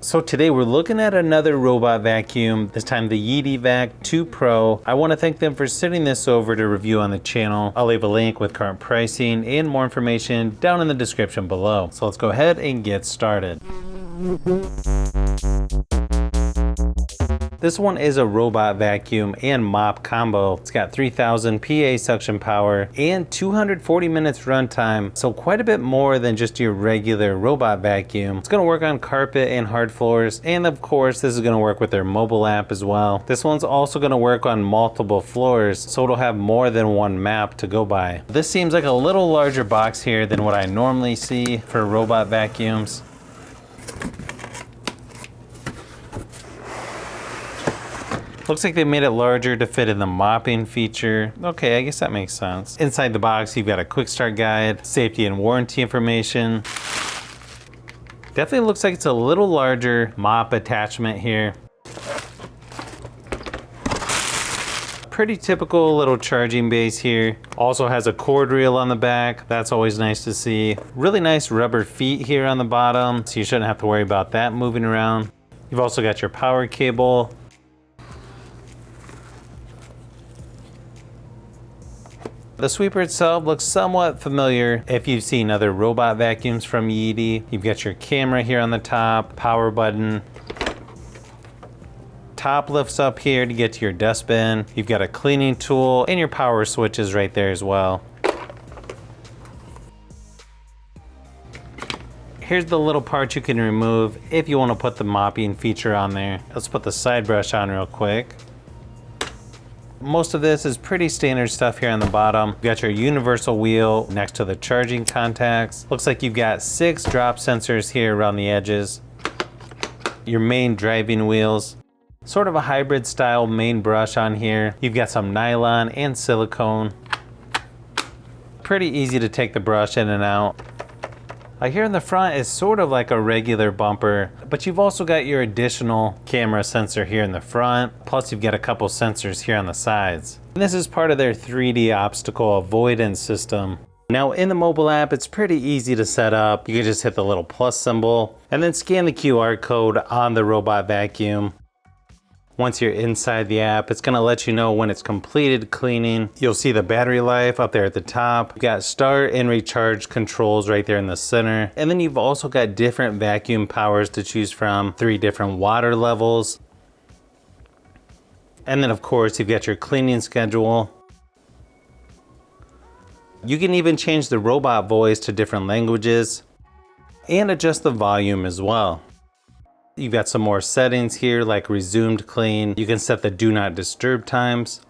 So today we're looking at another robot vacuum, this time the Yeedi Vac 2 Pro. I want to thank them for sending this over to review on the channel. I'll leave a link with current pricing and more information down in the description below. So let's go ahead and get started. This one is a robot vacuum and mop combo. It's got 3000 PA suction power and 240 minutes runtime, so quite a bit more than just your regular robot vacuum. It's gonna work on carpet and hard floors, and of course this is gonna work with their mobile app as well. This one's also gonna work on multiple floors, so it'll have more than one map to go by. This seems like a little larger box here than what I normally see for robot vacuums. Looks like they made it larger to fit in the mopping feature. Okay, I guess that makes sense. Inside the box, you've got a quick start guide, safety and warranty information. Definitely looks like it's a little larger mop attachment here. Pretty typical little charging base here. Also has a cord reel on the back. That's always nice to see. Really nice rubber feet here on the bottom, so you shouldn't have to worry about that moving around. You've also got your power cable. The sweeper itself looks somewhat familiar if you've seen other robot vacuums from Yeedi. You've got your camera here on the top, power button. Top lifts up here to get to your dustbin. You've got a cleaning tool and your power switches right there as well. Here's the little part you can remove if you want to put the mopping feature on there. Let's put the side brush on real quick. Most of this is pretty standard stuff here on the bottom. You've got your universal wheel next to the charging contacts. Looks like you've got 6 drop sensors here around the edges. Your main driving wheels. Sort of a hybrid style main brush on here. You've got some nylon and silicone. Pretty easy to take the brush in and out. Here in the front is sort of like a regular bumper, but you've also got your additional camera sensor here in the front, plus you've got a couple sensors here on the sides. And this is part of their 3D obstacle avoidance system. Now in the mobile app, it's pretty easy to set up. You can just hit the little plus symbol and then scan the QR code on the robot vacuum. Once you're inside the app, it's gonna let you know when it's completed cleaning. You'll see the battery life up there at the top. You've got start and recharge controls right there in the center. And then you've also got different vacuum powers to choose from, 3 different water levels. And then of course, you've got your cleaning schedule. You can even change the robot voice to different languages and adjust the volume as well. You've got some more settings here like resumed clean. You can set the do not disturb times.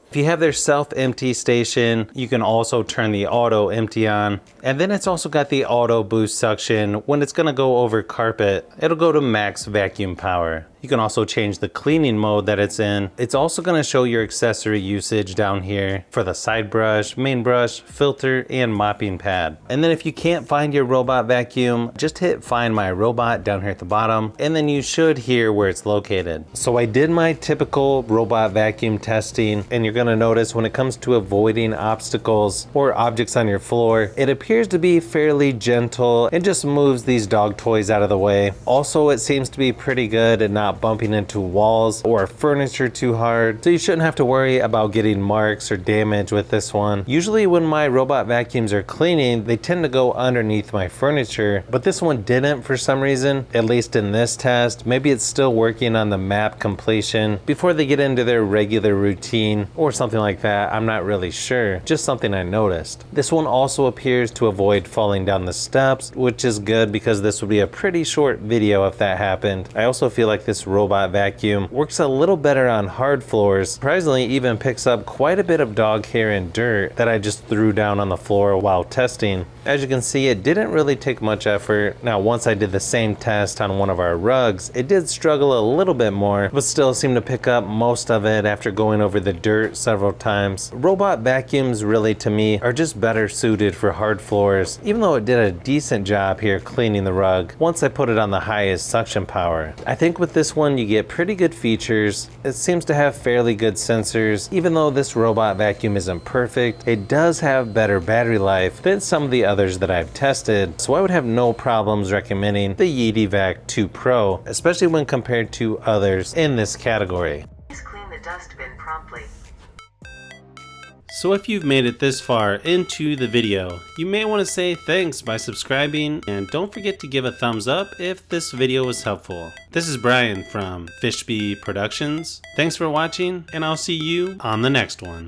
If you have their self-empty station, you can also turn the auto empty on. And then it's also got the auto boost suction. When it's gonna go over carpet, it'll go to max vacuum power. You can also change the cleaning mode that it's in. It's also gonna show your accessory usage down here for the side brush, main brush, filter, and mopping pad. And then if you can't find your robot vacuum, just hit find my robot down here at the bottom, and then you should hear where it's located. So I did my typical robot vacuum testing, and you're gonna notice when it comes to avoiding obstacles or objects on your floor, it appears to be fairly gentle and just moves these dog toys out of the way. Also, it seems to be pretty good at not bumping into walls or furniture too hard, so you shouldn't have to worry about getting marks or damage with this one. Usually when my robot vacuums are cleaning, they tend to go underneath my furniture, but this one didn't for some reason, at least in this test. Maybe it's still working on the map completion before they get into their regular routine or something like that. I'm not really sure, just something I noticed. This one also appears to avoid falling down the steps, which is good because this would be a pretty short video if that happened. I also feel like this robot vacuum works a little better on hard floors. Surprisingly, even picks up quite a bit of dog hair and dirt that I just threw down on the floor while testing. As you can see, it didn't really take much effort. Now, once I did the same test on one of our rugs, it did struggle a little bit more, but still seemed to pick up most of it after going over the dirt several times. Robot vacuums really, to me, are just better suited for hard floors, even though it did a decent job here cleaning the rug once I put it on the highest suction power. I think with this one, you get pretty good features. It seems to have fairly good sensors. Even though this robot vacuum isn't perfect, it does have better battery life than some of the other others that I've tested, so I would have no problems recommending the Yeedi Vac 2 Pro, especially when compared to others in this category. Please clean the dustbin promptly. So if you've made it this far into the video, you may want to say thanks by subscribing, and don't forget to give a thumbs up if this video was helpful. This is Brian from Fishbee Productions. Thanks for watching, and I'll see you on the next one.